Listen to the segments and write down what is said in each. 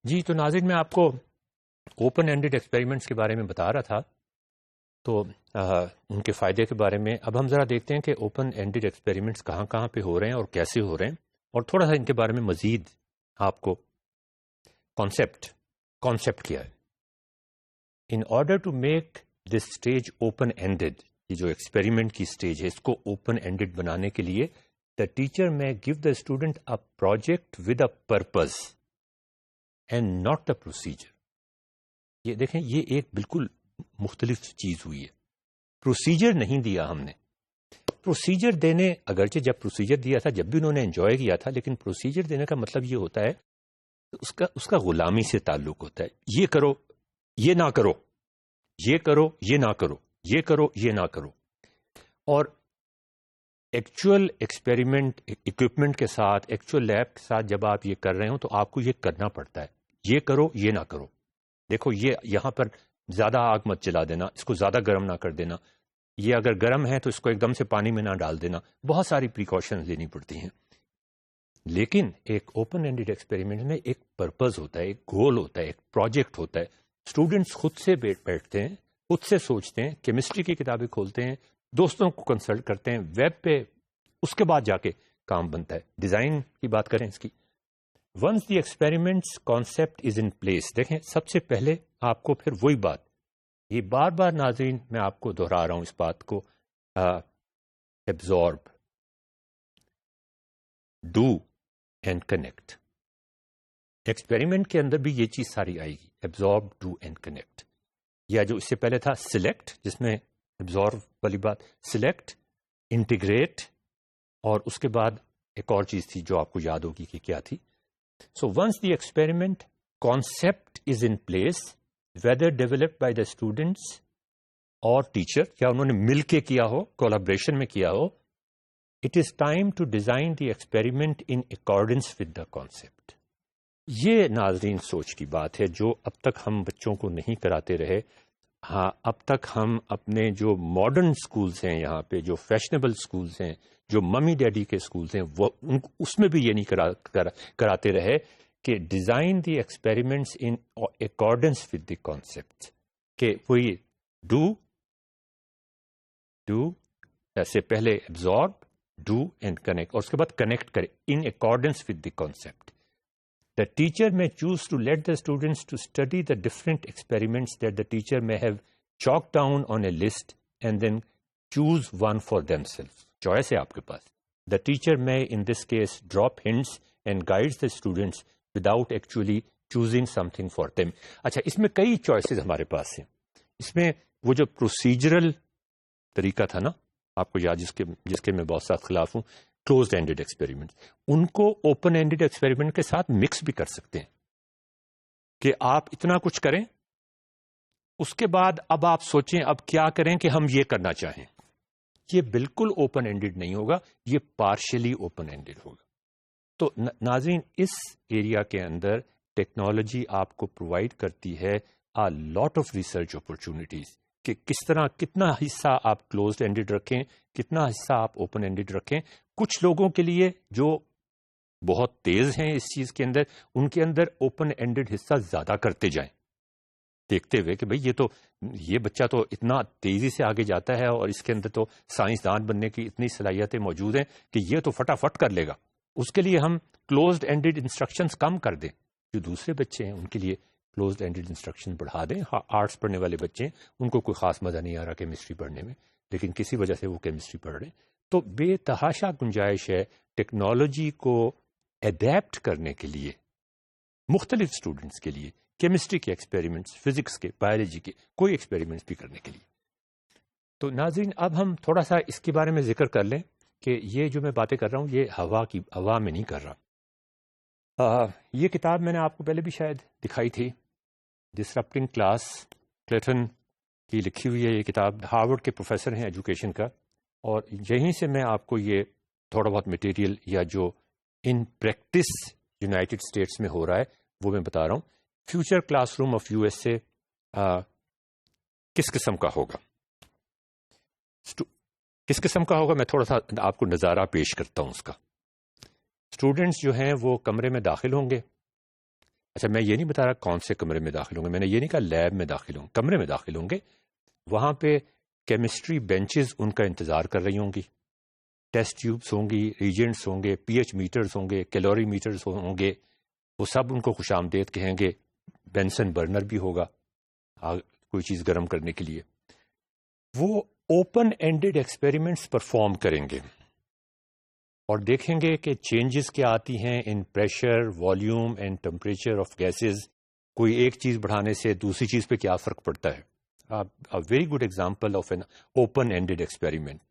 جی تو ناظرین میں آپ کو اوپن اینڈڈ ایکسپیریمنٹس کے بارے میں بتا رہا تھا، تو ان کے فائدے کے بارے میں اب ہم ذرا دیکھتے ہیں کہ اوپن اینڈڈ ایکسپیریمنٹس کہاں کہاں پہ ہو رہے ہیں اور کیسے ہو رہے ہیں، اور تھوڑا سا ان کے بارے میں مزید آپ کو کانسیپٹ کیا ہے. In order to make this stage open ended, یہ جو ایکسپیریمنٹ کی اسٹیج ہے اس کو اوپن اینڈڈ بنانے کے لیے دا ٹیچر میں give the student a project with a purpose and not the procedure. یہ دیکھیں، یہ ایک بالکل مختلف چیز ہوئی ہے. پروسیجر نہیں دیا ہم نے. پروسیجر دینے، اگرچہ جب پروسیجر دیا تھا جب بھی انہوں نے انجوائے کیا تھا، لیکن پروسیجر دینے کا مطلب یہ ہوتا ہے اس کا غلامی سے تعلق ہوتا ہے. یہ کرو، یہ نہ کرو، یہ کرو، یہ نہ کرو، یہ کرو، یہ نہ کرو. اور ایکچوئل ایکسپیریمنٹ اکوپمنٹ کے ساتھ، ایکچوئل لیب کے ساتھ جب آپ یہ کر رہے ہو تو آپ کو یہ کرنا پڑتا ہے. یہ کرو، یہ نہ کرو. دیکھو، یہ یہاں پر زیادہ آگ مت جلا دینا، اس کو زیادہ گرم نہ کر دینا. یہ اگر گرم ہے تو اس کو ایک دم سے پانی میں نہ ڈال دینا. بہت ساری پریکاشنز لینی پڑتی ہیں. لیکن ایک اوپن اینڈڈ ایکسپیریمنٹ میں ایک پرپز ہوتا ہے، ایک گول ہوتا ہے، ایک پروجیکٹ ہوتا ہے. اسٹوڈنٹس خود سے بیٹھتے ہیں، خود سے سوچتے ہیں، کیمسٹری کی کتابیں کھولتے ہیں، دوستوں کو کنسلٹ کرتے ہیں، ویب پہ، اس کے بعد جا کے کام بنتا ہے. ڈیزائن کی بات کریں اس کی. Once the experiments concept is in place. دیکھیں، سب سے پہلے آپ کو پھر وہی بات، یہ بار بار ناظرین میں آپ کو دہرا رہا ہوں اس بات کو، absorb, do and connect. Experiment کے اندر بھی یہ چیز ساری آئے گی، ایبزارب، ڈو اینڈ کنیکٹ. یا جو اس سے پہلے تھا سلیکٹ، جس میں ایبزارب والی بات، سلیکٹ، انٹیگریٹ، اور اس کے بعد ایک اور چیز تھی جو آپ کو یاد ہوگی کہ کیا تھی. So once the experiment concept is in place, whether developed by the students اور ٹیچر، یا انہوں نے مل کے کیا ہو، کولیبریشن میں کیا ہو، it is time to design the experiment in accordance with the concept. یہ ناظرین سوچ کی بات ہے جو اب تک ہم بچوں کو نہیں کراتے رہے. ہاں، اب تک ہم اپنے جو ماڈرن سکولز ہیں، یہاں پہ جو فیشنیبل سکولز ہیں، جو ممی ڈیڈی کے سکولز ہیں، وہ اس میں بھی یہ نہیں کراتے رہے کہ design the experiments in accordance with the concept. کہ وہی ڈو سے پہلے ایبزارب، ڈو اینڈ کنیکٹ، اور اس کے بعد کنیکٹ کرے ان accordance with the concept. The teacher may choose to let the students to study the different experiments that the teacher may have chalked down on a list and then choose one for themselves. Choice ہے آپ کے پاس. The teacher may in this case drop hints and guides the students without actually choosing something for them. اچھا، اس میں کئی choices ہمارے پاس ہیں. اس میں وہ جو پروسیجرل طریقہ تھا نا، آپ کو یاد، جس کے میں بہت ساتھ خلاف ہوں، کلوزڈ اینڈڈ ایکسپیریمنٹ، ان کو اوپن اینڈڈ ایکسپیریمنٹ کے ساتھ مکس بھی کر سکتے ہیں کہ آپ اتنا کچھ کریں، اس کے بعد اب آپ سوچیں اب کیا کریں کہ ہم یہ کرنا چاہیں. یہ بالکل اوپن اینڈڈ نہیں ہوگا، یہ پارشلی اوپن اینڈڈ ہوگا. تو ناظرین، اس ایریا کے اندر ٹیکنالوجی آپ کو پرووائڈ کرتی ہے a lot of research opportunities کہ کس طرح، کتنا حصہ آپ کلوزڈ اینڈڈ رکھیں، کتنا حصہ آپ اوپن اینڈڈ رکھیں. کچھ لوگوں کے لیے جو بہت تیز ہیں اس چیز کے اندر، ان کے اندر اوپن اینڈڈ حصہ زیادہ کرتے جائیں، دیکھتے ہوئے کہ بھئی یہ بچہ تو اتنا تیزی سے آگے جاتا ہے اور اس کے اندر تو سائنسدان بننے کی اتنی صلاحیتیں موجود ہیں کہ یہ تو فٹافٹ کر لے گا. اس کے لیے ہم کلوزڈ اینڈڈ انسٹرکشنز کم کر دیں. جو دوسرے بچے ہیں ان کے لیے کلوزڈ اینڈڈ انسٹرکشن بڑھا دیں. آرٹس پڑھنے والے بچے ہیں، ان کو کوئی خاص مزہ نہیں آ رہا کیمسٹری پڑھنے میں، لیکن کسی وجہ سے وہ کیمسٹری پڑھ رہے ہیں. تو بے تحاشا گنجائش ہے ٹیکنالوجی کو ایڈیپٹ کرنے کے لیے مختلف اسٹوڈنٹس کے لیے، کیمسٹری کے ایکسپیریمنٹس، فزکس کے، بایولوجی کے، کوئی ایکسپیریمنٹس بھی کرنے کے لیے. تو ناظرین، اب ہم تھوڑا سا اس کے بارے میں ذکر کر لیں کہ یہ جو میں باتیں کر رہا ہوں یہ ہوا میں نہیں کر رہا. یہ کتاب میں نے آپ کو پہلے بھی شاید دکھائی تھی، ڈسرپٹنگ کلاس، کلیٹن کی لکھی ہوئی ہے یہ کتاب. ہارورڈ کے پروفیسر ہیں ایجوکیشن کا، اور یہیں سے میں آپ کو یہ تھوڑا بہت مٹیریل یا جو ان پریکٹس یونائٹڈ اسٹیٹس میں ہو رہا ہے وہ میں بتا رہا ہوں. Future class room of U S A کس قسم کا ہوگا، کس قسم کا ہوگا، میں تھوڑا سا آپ کو نظارہ پیش کرتا ہوں اس کا. اسٹوڈنٹس جو ہیں وہ کمرے میں داخل ہوں گے، اچھا میں یہ نہیں بتا رہا کون سے کمرے میں داخل ہوں گے، میں نے یہ نہیں کہا لیب میں داخل ہوں، کمرے میں داخل ہوں گے، وہاں پہ کیمسٹری بینچز ان کا انتظار کر رہی ہوں گی، ٹیسٹ ٹیوبس ہوں گی، ریجنٹس ہوں گے، پی ایچ میٹرز ہوں گے، کیلوری میٹرز ہوں گے، وہ سب ان کو خوش آمدید کہیں گے، بینسن برنر بھی ہوگا کوئی چیز گرم کرنے کے لیے. وہ اوپن اینڈڈ ایکسپیریمنٹس پرفارم کریں گے اور دیکھیں گے کہ چینجز کیا آتی ہیں in pressure, volume and temperature of gases. کوئی ایک چیز بڑھانے سے دوسری چیز پہ کیا فرق پڑتا ہے. Very good example of an open ended experiment.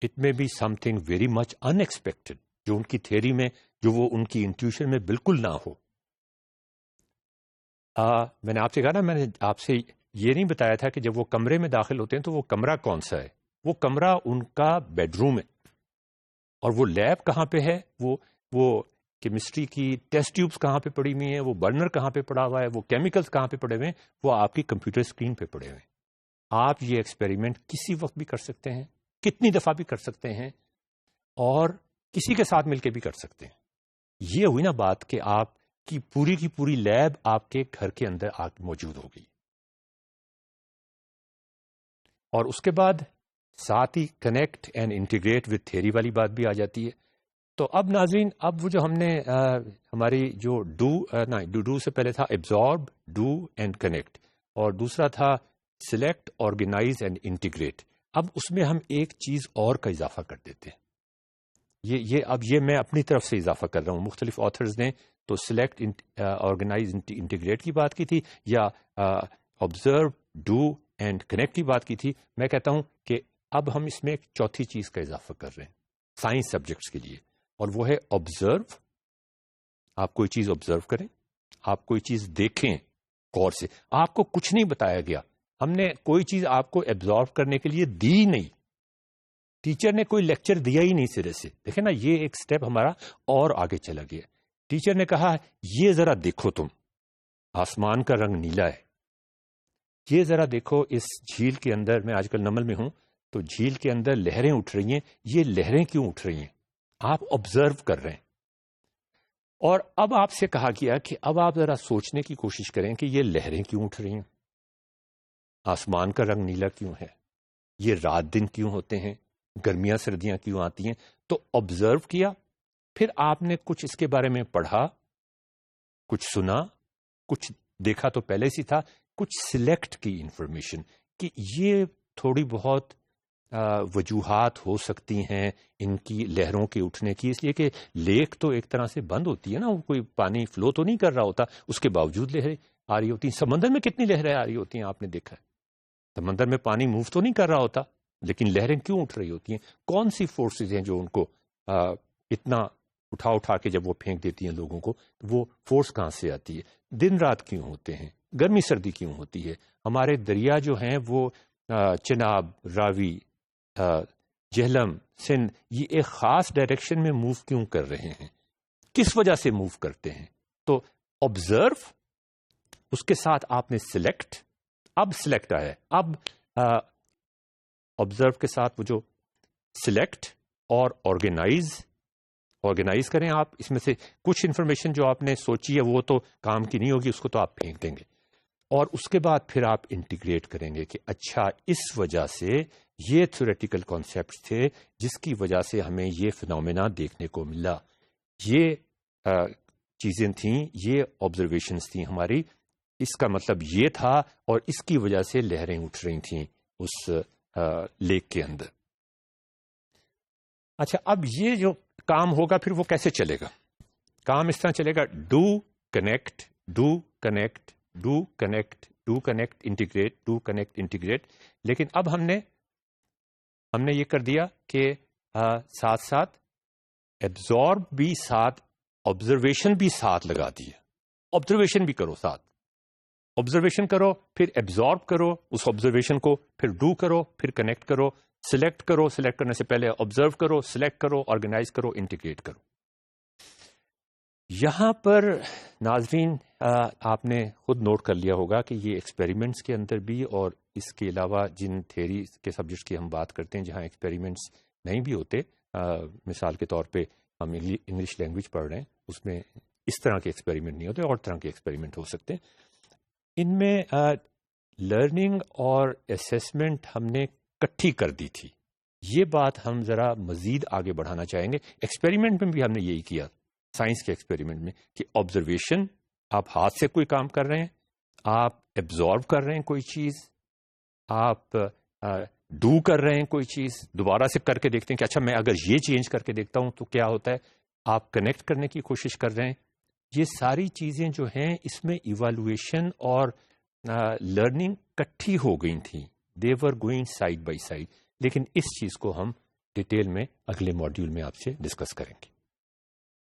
It may be something very much unexpected, جو ان کی تھیوری میں، جو وہ ان کی انٹیوشن میں بالکل نہ ہو. میں نے آپ سے کہا نا، میں نے آپ سے یہ نہیں بتایا تھا کہ جب وہ کمرے میں داخل ہوتے ہیں تو وہ کمرہ کون سا ہے. وہ کمرہ ان کا بیڈ روم ہے، اور وہ لیب کہاں پہ ہے، وہ کیمسٹری کی ٹیسٹ ٹیوبس کہاں پہ پڑی ہوئی ہیں، وہ برنر کہاں پہ پڑا ہوا ہے، وہ کیمیکلز کہاں پہ پڑے ہوئے ہیں، وہ آپ کی کمپیوٹر اسکرین پہ پڑے ہوئے ہیں. آپ یہ ایکسپیریمنٹ کسی وقت بھی کر سکتے ہیں، کتنی دفعہ بھی کر سکتے ہیں، اور کسی کے ساتھ مل کے بھی کر سکتے ہیں. یہ ہوئی نا بات کہ آپ کی پوری لیب آپ کے گھر کے اندر موجود ہو گئی. اور اس کے بعد ساتھ ہی connect and integrate with theory والی بات بھی آ جاتی ہے. تو اب ناظرین، اب وہ جو ہم نے ہماری جو ڈو سے پہلے تھا ایبزارب، ڈو اینڈ کنیکٹ، اور دوسرا تھا سلیکٹ، آرگنائز اینڈ انٹیگریٹ. اب اس میں ہم ایک چیز اور کا اضافہ کر دیتے ہیں. اب یہ میں اپنی طرف سے اضافہ کر رہا ہوں. مختلف آتھرز نے تو سلیکٹ، آرگنائز، انٹیگریٹ کی بات کی تھی، یا آبزرو، ڈو اینڈ کنیکٹ کی بات کی تھی. میں کہتا ہوں کہ اب ہم اس میں ایک چوتھی چیز کا اضافہ کر رہے ہیں سائنس سبجیکٹس کے لیے، اور وہ ہے آبزرو. آپ کوئی چیز آبزرو کریں، آپ کوئی چیز دیکھیں غور سے. آپ کو کچھ نہیں بتایا گیا، ہم نے کوئی چیز آپ کو ایبزارو کرنے کے لیے دی نہیں، ٹیچر نے کوئی لیکچر دیا ہی نہیں سرے سے. دیکھیں نا، یہ ایک سٹیپ ہمارا اور آگے چلا گیا. ٹیچر نے کہا یہ ذرا دیکھو، تم آسمان کا رنگ نیلا ہے، یہ ذرا دیکھو اس جھیل کے اندر، میں آج کل نمل میں ہوں تو جھیل کے اندر لہریں اٹھ رہی ہیں، یہ لہریں کیوں اٹھ رہی ہیں؟ آپ آبزرو کر رہے ہیں. اور اب آپ سے کہا گیا کہ اب آپ ذرا سوچنے کی کوشش کریں کہ یہ لہریں کیوں اٹھ رہی ہیں، آسمان کا رنگ نیلا کیوں ہے، یہ رات دن کیوں ہوتے ہیں، گرمیاں سردیاں کیوں آتی ہیں. تو آبزرو کیا، پھر آپ نے کچھ اس کے بارے میں پڑھا، کچھ سنا، کچھ دیکھا تو پہلے سے تھا، کچھ سلیکٹ کی انفارمیشن کہ یہ تھوڑی بہت وجوہات ہو سکتی ہیں ان کی لہروں کے اٹھنے کی، اس لیے کہ لیک تو ایک طرح سے بند ہوتی ہے نا، وہ کوئی پانی فلو تو نہیں کر رہا ہوتا، اس کے باوجود لہریں آ رہی ہوتی ہیں. سمندر میں کتنی لہریں آ رہی ہوتی ہیں آپ نے دیکھا ہے، سمندر میں پانی موو تو نہیں کر رہا ہوتا، لیکن لہریں کیوں اٹھ رہی ہوتی ہیں؟ کون سی فورسز ہیں جو ان کو اتنا اٹھا کے جب وہ پھینک دیتی ہیں لوگوں کو، وہ فورس کہاں سے آتی ہے؟ دن رات کیوں ہوتے ہیں، گرمی سردی کیوں ہوتی ہے، ہمارے دریا جو ہیں وہ چناب، راوی، جہلم، سندھ، یہ ایک خاص ڈائریکشن میں موو کیوں کر رہے ہیں، کس وجہ سے موو کرتے ہیں؟ تو آبزرو، اس کے ساتھ آپ نے سلیکٹ. اب سلیکٹ آیا ہے، اب آبزرو کے ساتھ وہ جو سلیکٹ اور آرگنائز کریں. آپ اس میں سے کچھ انفارمیشن جو آپ نے سوچی ہے وہ تو کام کی نہیں ہوگی، اس کو تو آپ پھینک دیں گے. اور اس کے بعد پھر آپ انٹیگریٹ کریں گے کہ اچھا اس وجہ سے یہ تھیوریٹیکل کانسیپٹس تھے جس کی وجہ سے ہمیں یہ فنومینا دیکھنے کو ملا، یہ چیزیں تھیں، یہ آبزرویشنز تھیں ہماری، اس کا مطلب یہ تھا، اور اس کی وجہ سے لہریں اٹھ رہی تھیں اس لیک کے اندر. اچھا، اب یہ جو کام ہوگا پھر وہ کیسے چلے گا؟ کام اس طرح چلے گا، do connect, do connect, do connect, do connect integrate, do connect integrate. لیکن اب ہم نے یہ کر دیا کہ ساتھ ساتھ ایبزارب بھی ساتھ، آبزرویشن بھی ساتھ لگا دی ہے. آبزرویشن بھی کرو ساتھ، آبزرویشن کرو پھر ایبزارب کرو اس آبزرویشن کو، پھر ڈو کرو، پھر کنیکٹ کرو، سلیکٹ کرو، سلیکٹ کرنے سے پہلے آبزرو کرو، سلیکٹ کرو، آرگنائز کرو، انٹیگریٹ کرو. یہاں پر ناظرین آپ نے خود نوٹ کر لیا ہوگا کہ یہ ایکسپیریمنٹس کے اندر بھی، اور اس کے علاوہ جن تھیوری کے سبجیکٹس کی ہم بات کرتے ہیں جہاں ایکسپیریمنٹس نہیں بھی ہوتے، مثال کے طور پہ ہم انگلش لینگویج پڑھ رہے ہیں، اس میں اس طرح کے ایکسپیریمنٹ نہیں ہوتے، اور طرح کے ایکسپیریمنٹ ہو سکتے ہیں۔ ان میں لرننگ اور اسیسمنٹ ہم نے کٹھی کر دی تھی، یہ بات ہم ذرا مزید آگے بڑھانا چاہیں گے۔ ایکسپیریمنٹ میں بھی ہم نے یہی کیا، سائنس کے ایکسپیریمنٹ میں، کہ آبزرویشن، آپ ہاتھ سے کوئی کام کر رہے ہیں، آپ ایبزارو کر رہے ہیں کوئی چیز، آپ ڈو کر رہے ہیں کوئی چیز، دوبارہ سے کر کے دیکھتے ہیں کہ اچھا میں اگر یہ چینج کر کے دیکھتا ہوں تو کیا ہوتا ہے، آپ کنیکٹ کرنے کی کوشش کر رہے ہیں۔ یہ ساری چیزیں جو ہیں اس میں ایوالویشن اور لرننگ کٹھی ہو گئی تھیں، they were going side by side. لیکن اس چیز کو ہم ڈیٹیل میں اگلے ماڈیول میں آپ سے ڈسکس کریں گے۔